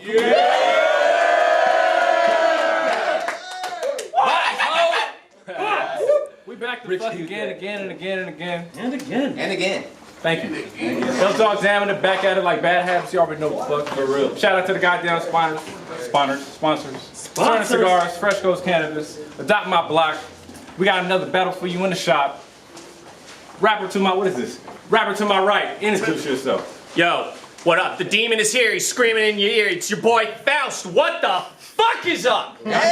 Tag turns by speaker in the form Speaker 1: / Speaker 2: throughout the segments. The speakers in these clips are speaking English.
Speaker 1: We back to fuck again.
Speaker 2: Thank you.
Speaker 1: Those dogs jamming it, back at it like bad habits. You already know what the fuck. For real. Shout out to the goddamn sponsors. Turner Cigars, Fresh Coast Cannabis, Adopt My Block. We got another battle for you in the shop. Rapper to my, what is this? Rapper to my right, introduce yourself.
Speaker 3: Yo, what up? The demon is here. He's screaming in your ear. It's your boy Faust. What the fuck is up?
Speaker 1: Rapper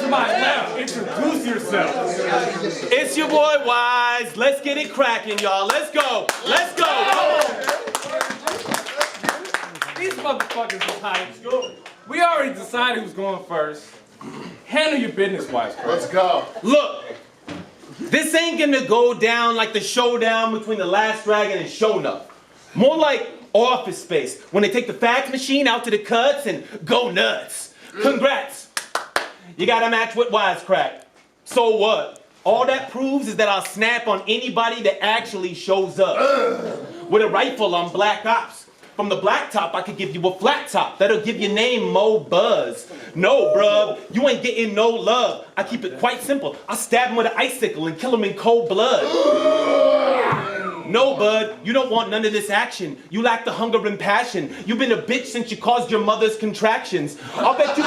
Speaker 1: to my left, introduce yourself.
Speaker 4: It's your boy Wise. Let's get it cracking, y'all. Let's go. Let's go. Come on.
Speaker 1: These motherfuckers is hype. We already decided who's going first. Handle your business, WISECRACK.
Speaker 2: Let's go.
Speaker 4: Look, this ain't gonna go down like the showdown between the Last Dragon and Shonuff. More like Office Space, when they take the fax machine out to the cuts and go nuts. Congrats. You got a match with WISECRACK. So what? All that proves is that I'll snap on anybody that actually shows up. With a rifle on Black Ops. From the blacktop, I could give you a flat top. That'll give your name more buzz. No, bruh, you ain't getting no love. I keep it quite simple. I stab him with an icicle and kill him in cold blood. No, bud, you don't want none of this action. You lack the hunger and passion. You've been a bitch since you caused your mother's contractions. I'll bet you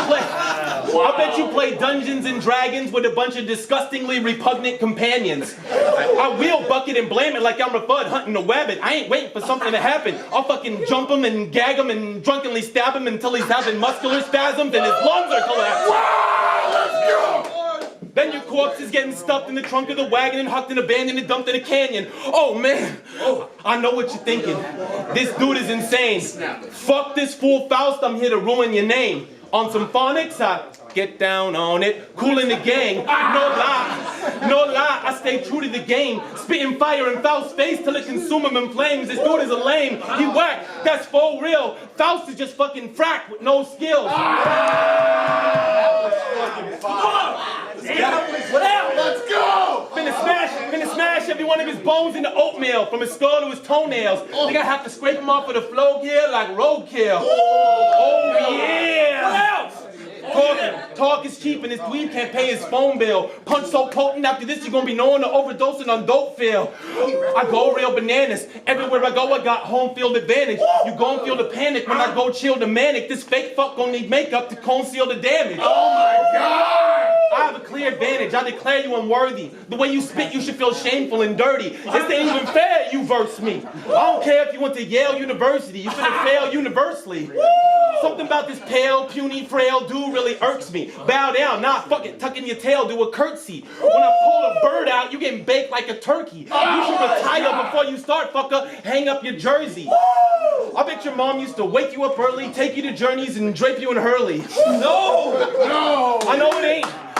Speaker 4: play Dungeons and Dragons with a bunch of disgustingly repugnant companions. I wheel bucket and blame it like I'm a fud hunting a wabbit. I ain't waiting for something to happen. I'll fucking jump him and gag him and drunkenly stab him until he's having muscular spasms and his lungs are collapsing.
Speaker 2: Wow, let's go.
Speaker 4: Then your corpse is getting stuffed in the trunk of the wagon and hucked and abandoned and dumped in a canyon. Oh man, I know what you're thinking. This dude is insane. Fuck this fool Faust, I'm here to ruin your name. On some phonics, I get down on it, cool in the gang. No lie, I stay true to the game. Spitting fire in Faust's face till it consume him in flames. This dude is a lame, he whack, that's for real. Faust is just fucking frack with no skills. What else?
Speaker 2: Let's go!
Speaker 4: Finna smash every one of his bones into oatmeal, from his skull to his toenails. Think I have to scrape him off with a flow gear like roadkill. Oh yeah! What else? Talk is cheap and this dweeb can't pay his phone bill. Punch so potent, after this you're gonna be known to overdosing on dope feel. I go real bananas. Everywhere I go I got home field advantage. You gon' feel the panic when I go chill the manic. This fake fuck gon' need makeup to conceal the damage.
Speaker 2: Oh my God!
Speaker 4: I have a clear advantage. I declare you unworthy. The way you spit, you should feel shameful and dirty. This ain't even fair, you verse me. I don't care if you went to Yale University. You finna fail universally. Something about this pale, puny, frail dude really irks me. Bow down, nah, fuck it. Tuck in your tail, do a curtsy. When I pull a bird out, you getting baked like a turkey. You should retire before you start, fucker. Hang up your jersey. I bet your mom used to wake you up early, take you to Journeys, and drape you in Hurley. No!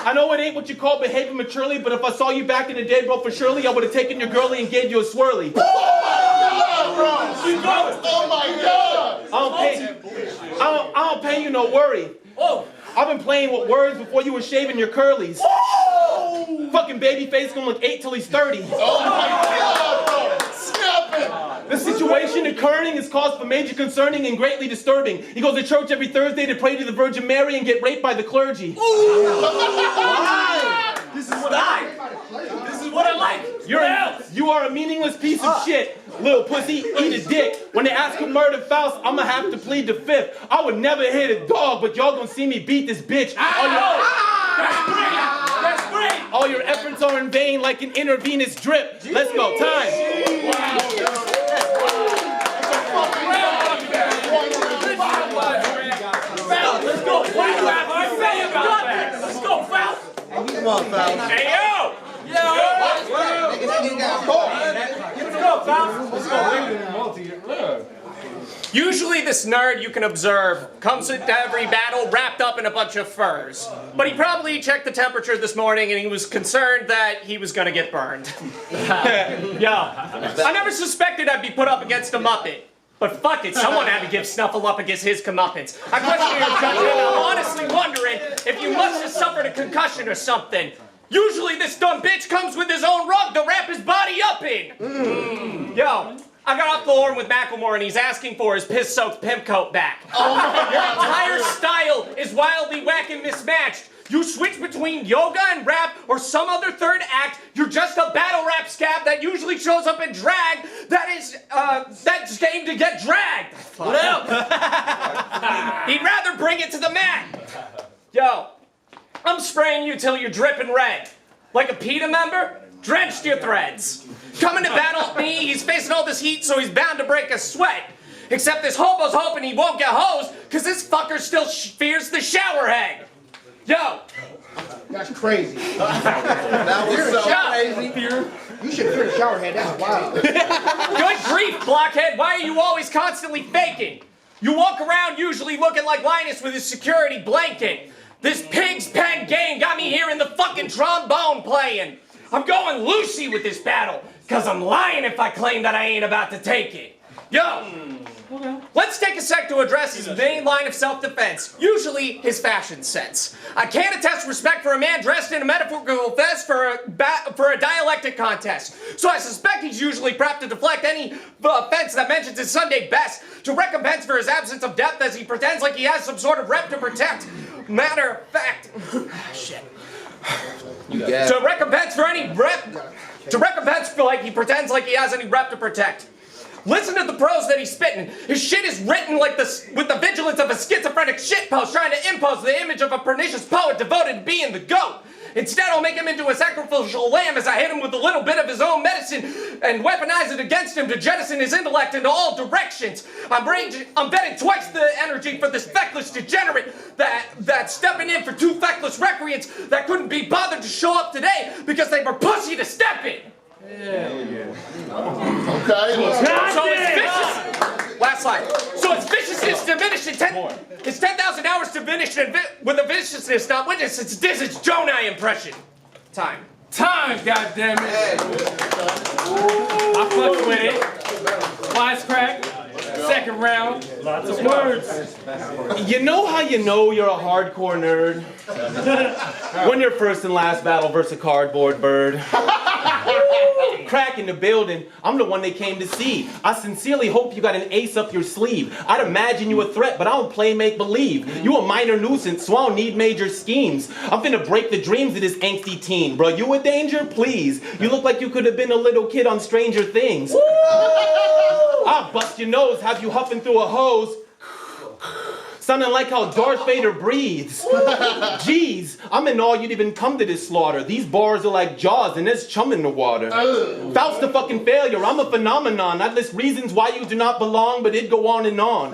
Speaker 4: I know it ain't what you call behaving maturely, but if I saw you back in the day, bro, for surely I would have taken your girlie and gave you a swirly.
Speaker 2: Oh my God!
Speaker 4: I don't pay you no worry. I've been playing with words before you were shaving your curlies. Fucking baby face gonna look 8 till he's 30.
Speaker 2: Oh my God, bro! Snap it!
Speaker 4: The situation occurring is cause for major concerning and greatly disturbing. He goes to church every Thursday to pray to the Virgin Mary and get raped by the clergy.
Speaker 3: This is what I like.
Speaker 4: You are a meaningless piece of shit. Little pussy, eat a dick. When they ask who murdered Faust, I'ma have to plead the fifth. I would never hit a dog, but y'all gonna see me beat this bitch.
Speaker 3: That's great.
Speaker 4: All your efforts are in vain like an intravenous drip. Let's go, time.
Speaker 3: Let's go. What do you have to say about that? Let's go, Faust. Hey, yo! Usually this nerd you can observe comes into every battle wrapped up in a bunch of furs. But he probably checked the temperature this morning and he was concerned that he was gonna get burned. I never suspected I'd be put up against a Muppet. But fuck it, someone had to give Snuffleupagus his comeuppance. I question your judgment and I'm honestly wondering if you must have suffered a concussion or something. Usually this dumb bitch comes with his own rug to wrap his body up in. Yo, I got off the horn with Macklemore and he's asking for his piss-soaked pimp coat back. Oh my God. Your entire style is wildly whack and mismatched. You switch between yoga and rap or some other third act. You're just a battle rap scab that usually shows up in drag that's game to get dragged. What else? He'd rather bring it to the mat. Yo, I'm spraying you till you're dripping red. Like a PETA member, drenched your threads. Coming to battle me, he's facing all this heat, so he's bound to break a sweat. Except this hobo's hoping he won't get hosed, cause this fucker still fears the shower head. Yo!
Speaker 2: That's crazy. That was so crazy. You should fear the shower head. That's wild.
Speaker 3: Good grief, blockhead. Why are you always constantly faking? You walk around usually looking like Linus with his security blanket. This pig's pen game got me hearing the fucking trombone playing. I'm going Lucy with this battle, cause I'm lying if I claim that I ain't about to take it. Yo! Let's take a sec to address his main line of self-defense, usually his fashion sense. I can't attest respect for a man dressed in a metaphorical vest for a dialectic contest, so I suspect he's usually prepped to deflect any offense that mentions his Sunday best, to recompense for his absence of depth as he pretends like he has some sort of rep to protect. Matter of fact, shit. To recompense for any rep, like he pretends like he has any rep to protect. Listen to the prose that he's spitting. His shit is written like with the vigilance of a schizophrenic shitpost trying to impose the image of a pernicious poet devoted to being the GOAT. Instead, I'll make him into a sacrificial lamb as I hit him with a little bit of his own medicine and weaponize it against him to jettison his intellect into all directions. I'm betting twice the energy for this feckless degenerate that's stepping in for two feckless recreants that couldn't be bothered to show up today because they were pussy to step in.
Speaker 2: Okay.
Speaker 3: So it's vicious. Last slide. So its viciousness diminished in 10,000 hours diminished with a viciousness not witnessed. It's Diz's Jonah impression. Time, goddammit.
Speaker 1: I fucked with it. WISECRAck. Second round. Lots of words.
Speaker 4: You know how you know you're a hardcore nerd? When your first and last battle versus a cardboard bird. Crack in the building, I'm the one they came to see. I sincerely hope you got an ace up your sleeve. I'd imagine you a threat, but I don't play make-believe. You a minor nuisance, so I don't need major schemes. I'm finna break the dreams of this angsty teen. Bro, you a danger? Please. You look like you could have been a little kid on Stranger Things. I'll bust your nose, have you huffing through a hose. Sounding like how Darth Vader breathes. Jeez, I'm in awe you'd even come to this slaughter. These bars are like Jaws and there's chum in the water. Faust a fucking failure, I'm a phenomenon. I'd list reasons why you do not belong, but it'd go on and on.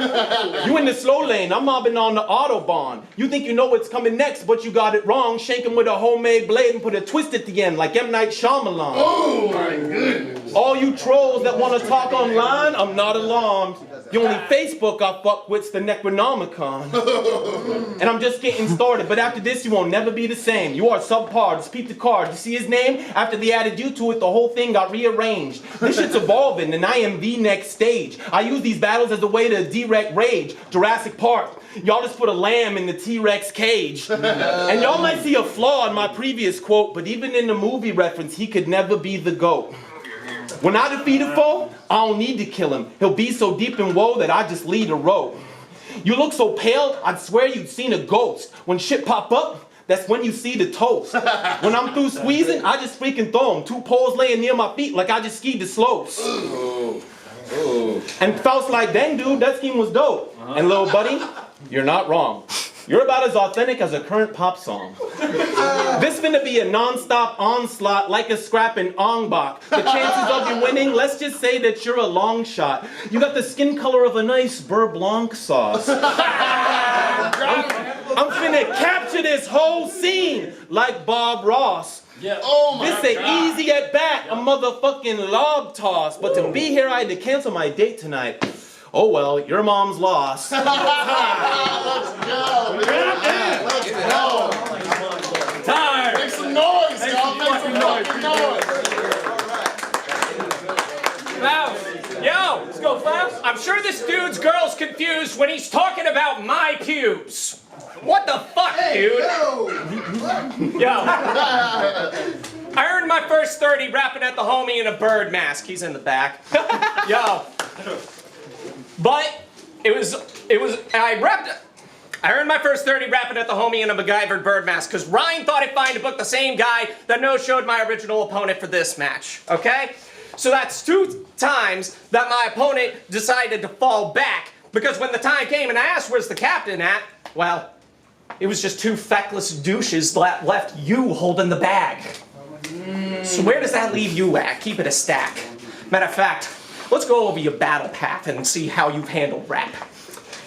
Speaker 4: You in the slow lane, I'm mobbing on the Autobahn. You think you know what's coming next, but you got it wrong. Shank him with a homemade blade and put a twist at the end like M. Night Shyamalan.
Speaker 2: Oh my goodness.
Speaker 4: All you trolls that want to talk online, I'm not alarmed. The only Facebook I fuck with's the Necronomicon. And I'm just getting started, but after this you won't never be the same. You are subpar, just peep the card. You see his name? After they added you to it, the whole thing got rearranged. This shit's evolving, and I am the next stage. I use these battles as a way to direct rage. Jurassic Park. Y'all just put a lamb in the T-Rex cage. And y'all might see a flaw in my previous quote, but even in the movie reference, he could never be the GOAT. When I defeat a foe, I don't need to kill him. He'll be so deep in woe that I just lead a rope. You look so pale, I'd swear you'd seen a ghost. When shit pop up, that's when you see the toast. When I'm through squeezing, I just freaking throw him. 2 poles laying near my feet like I just skied the slopes. And Faust like, dang dude, that scheme was dope. And little buddy, you're not wrong. You're about as authentic as a current pop song. This finna be a non-stop onslaught like a scrapping ongbok. The chances of you winning, let's just say that you're a long shot. You got the skin color of a nice beurre blanc sauce. I'm finna capture this whole scene like Bob Ross.
Speaker 1: Yeah.
Speaker 2: Oh my
Speaker 4: This
Speaker 2: God.
Speaker 4: ain't easy at bat, a motherfucking lob toss. But to be here, I had to cancel my date tonight. Oh well, your mom's lost.
Speaker 2: Let's go, dude. Let's go.
Speaker 1: Time.
Speaker 2: Make some noise, y'all. Make some fucking noise.
Speaker 1: Faust.
Speaker 3: Yo,
Speaker 1: Let's go, Faust.
Speaker 3: I'm sure this dude's girl's confused when he's talking about my pubes. What the fuck, dude? Yo. I earned my first 30 rapping at the homie in a bird mask. He's in the back. Yo. But I earned my first 30 rapping at the homie in a MacGyver bird mask because Ryne thought it fine to book the same guy that no-showed my original opponent for this match, okay? So that's 2 times that my opponent decided to fall back because when the time came and I asked where's the captain at, well, it was just 2 feckless douches that left you holding the bag. So where does that leave you at? Keep it a stack. Matter of fact, let's go over your battle path and see how you've handled rap.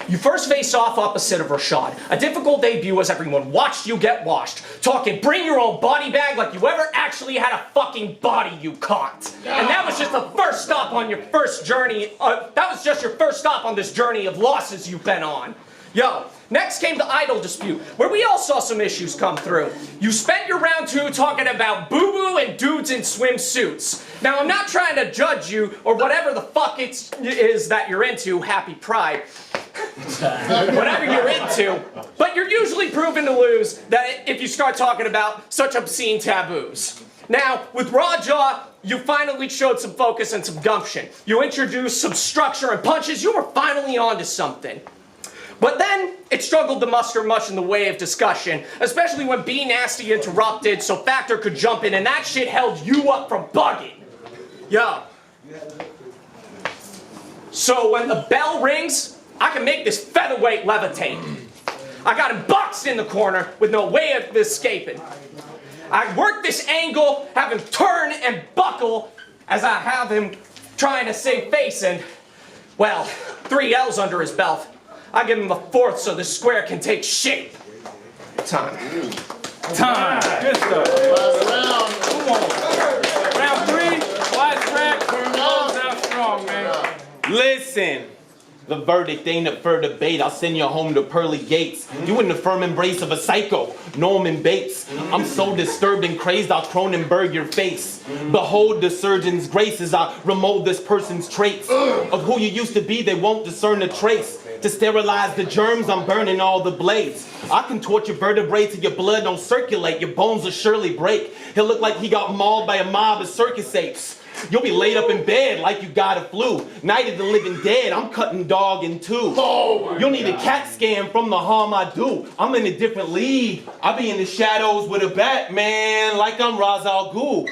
Speaker 3: You first face off opposite of Rashad. A difficult debut as everyone watched you get washed. Talking bring your own body bag like you ever actually had a fucking body you caught. And that was just the first stop on your first journey. That was just your first stop on this journey of losses you've been on. Yo, next came the idol dispute, where we all saw some issues come through. You spent your round 2 talking about boo-boo and dudes in swimsuits. Now, I'm not trying to judge you or whatever the fuck it is that you're into, happy pride. Whatever you're into, but you're usually proven to lose that if you start talking about such obscene taboos. Now, with Raw Jaw, you finally showed some focus and some gumption. You introduced some structure and punches. You were finally onto something. But then, it struggled to muster much in the way of discussion, especially when Be Nasty interrupted so Factor could jump in, and that shit held you up from bugging. Yo. So when the bell rings, I can make this featherweight levitate. I got him boxed in the corner with no way of escaping. I work this angle, have him turn and buckle as I have him trying to save face and, well, 3 L's under his belt. I give him a 4th so the square can take shape. Time.
Speaker 1: Good stuff. Come on. Round 3, WISECRAck, close out strong, man.
Speaker 4: Listen. The verdict ain't up for debate. I'll send you home to pearly gates. You in the firm embrace of a psycho, Norman Bates. I'm so disturbed and crazed, I'll Cronenberg your face. Behold the surgeon's grace as I remold this person's traits. Of who you used to be, they won't discern a trace. To sterilize the germs, I'm burning all the blades. I can torture vertebrae till your blood don't circulate. Your bones will surely break. He'll look like he got mauled by a mob of circus apes. You'll be laid up in bed like you got a flu. Night of the living dead, I'm cutting dog in 2. You'll need a CAT scan from the harm I do. I'm in a different league. I be in the shadows with a Batman like I'm Ra's al Ghul.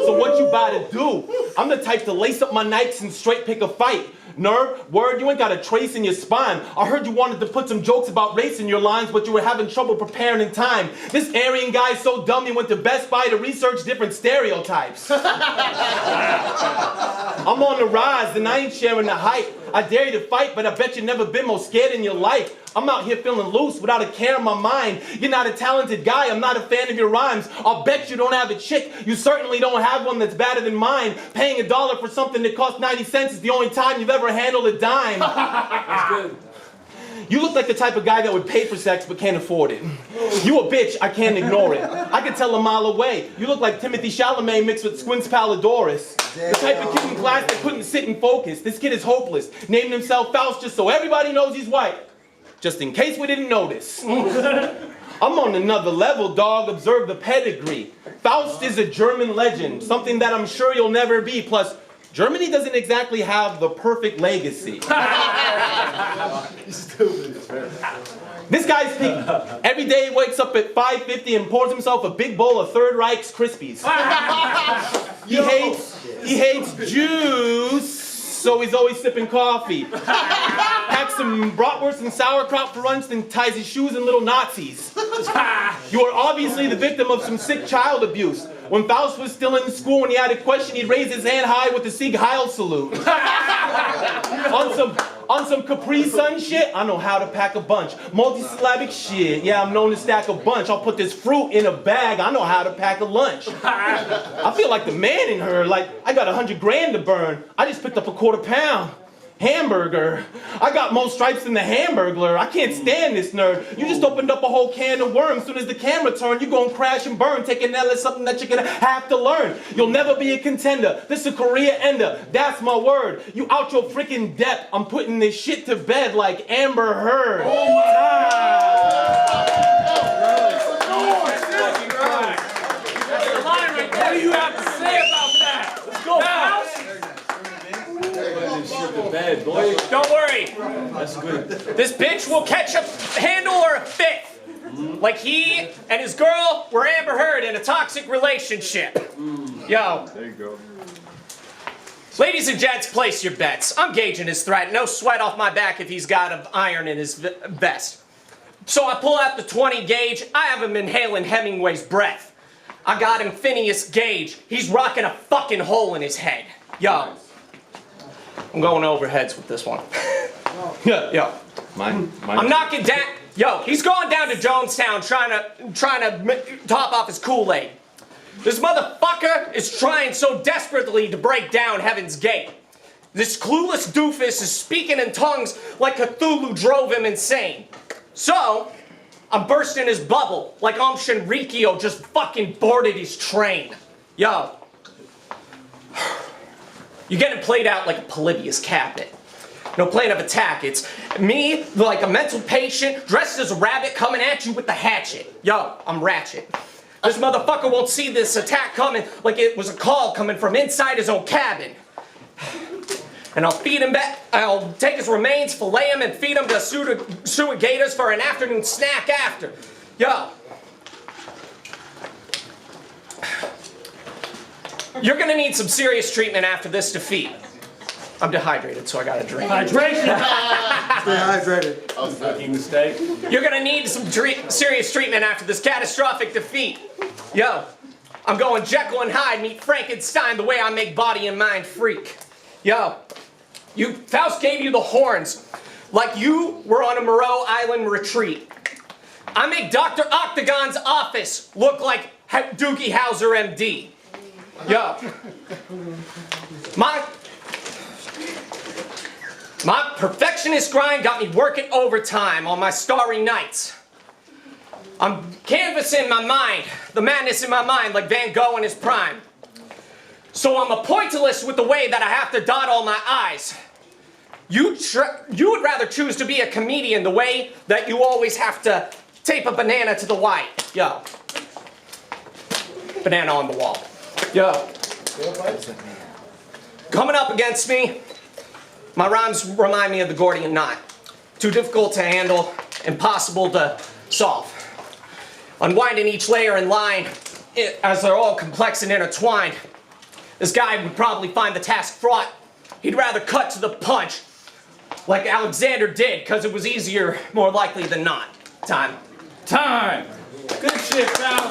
Speaker 4: So what you about to do? I'm the type to lace up my Nikes and straight pick a fight. Nerd, word, you ain't got a trace in your spine. I heard you wanted to put some jokes about race in your lines, but you were having trouble preparing in time. This Aryan guy's so dumb he went to Best Buy to research different stereotypes. I'm on the rise and I ain't sharing the hype. I dare you to fight, but I bet you've never been more scared in your life. I'm out here feeling loose without a care in my mind. You're not a talented guy, I'm not a fan of your rhymes. I'll bet you don't have a chick. You certainly don't have one that's better than mine. Paying $1 for something that costs 90 cents is the only time you've ever handled a dime.
Speaker 1: That's good.
Speaker 4: You look like the type of guy that would pay for sex but can't afford it. You a bitch, I can't ignore it. I can tell a mile away. You look like Timothy Chalamet mixed with Squints Palladorus. The type of kid in class that couldn't sit and focus. This kid is hopeless. Named himself Faust just so everybody knows he's white. Just in case we didn't notice. I'm on another level, dog. Observe the pedigree. Faust is a German legend, something that I'm sure you'll never be. Plus, Germany doesn't exactly have the perfect legacy. This guy's peak. Every day he wakes up at 5:50 and pours himself a big bowl of Third Reich's Krispies. He hates juice, so he's always sipping coffee. Packs some bratwurst and sauerkraut for lunch, then ties his shoes in little Nazis. You are obviously the victim of some sick child abuse. When Faust was still in school, when he had a question, he'd raise his hand high with the Sieg Heil salute. On some Capri Sun shit, I know how to pack a bunch. Multisyllabic shit, yeah, I'm known to stack a bunch. I'll put this fruit in a bag, I know how to pack a lunch. I feel like the man in her, like I got 100 grand to burn. I just picked up a $1/4 pound. Hamburger. I got more stripes than the Hamburglar. I can't stand this nerd. You just opened up a whole can of worms. Soon as the camera turned, you're gonna crash and burn. Taking L is something that you're gonna have to learn. You'll never be a contender. This is a career ender. That's my word. You out your freaking depth. I'm putting this shit to bed like Amber Heard. Oh my God.
Speaker 1: head, boy.
Speaker 3: Don't worry.
Speaker 1: That's good.
Speaker 3: This bitch will catch a handle or a fifth. Like he and his girl were Amber Heard in a toxic relationship. Yo.
Speaker 1: There you go.
Speaker 3: Ladies and gents, place your bets. I'm gauging his threat. No sweat off my back if he's got an iron in his vest. So I pull out the 20 gauge. I have him inhaling Hemingway's breath. I got him Phineas Gage. He's rocking a fucking hole in his head. Yo. I'm going overheads with this one. Yo.
Speaker 1: Mine.
Speaker 3: I'm knocking down. Yo, he's going down to Jonestown trying to top off his Kool-Aid. This motherfucker is trying so desperately to break down Heaven's Gate. This clueless doofus is speaking in tongues like Cthulhu drove him insane. So, I'm bursting his bubble like Shinrikyo just fucking boarded his train. Yo. You're getting played out like a Polybius cabinet. No plan of attack. It's me, like a mental patient, dressed as a rabbit, coming at you with the hatchet. Yo, I'm Ratchet. This motherfucker won't see this attack coming like it was a call coming from inside his own cabin. And I'll feed him back. I'll take his remains, fillet him, and feed him to suet gators for an afternoon snack after. Yo. You're gonna need some serious treatment after this defeat. I'm dehydrated, so I gotta drink.
Speaker 2: Hydration. Stay hydrated.
Speaker 1: Making mistake.
Speaker 3: You're gonna need some serious treatment after this catastrophic defeat. Yo, I'm going Jekyll and Hyde meet Frankenstein the way I make body and mind freak. Yo, Faust gave you the horns like you were on a Moreau Island retreat. I make Dr. Octagon's office look like Doogie Howser MD. Yo, my perfectionist grind got me working overtime on my starry nights. I'm canvassing my mind, the madness in my mind like Van Gogh in his prime. So I'm a pointillist with the way that I have to dot all my I's. You would rather choose to be a comedian the way that you always have to tape a banana to the white. Yo. Banana on the wall. Yo. Coming up against me, my rhymes remind me of the Gordian knot. Too difficult to handle, impossible to solve. Unwinding each layer in line, as they're all complex and intertwined. This guy would probably find the task fraught. He'd rather cut to the punch, like Alexander did, because it was easier, more likely than not. Time.
Speaker 1: Time. Good shit, pal.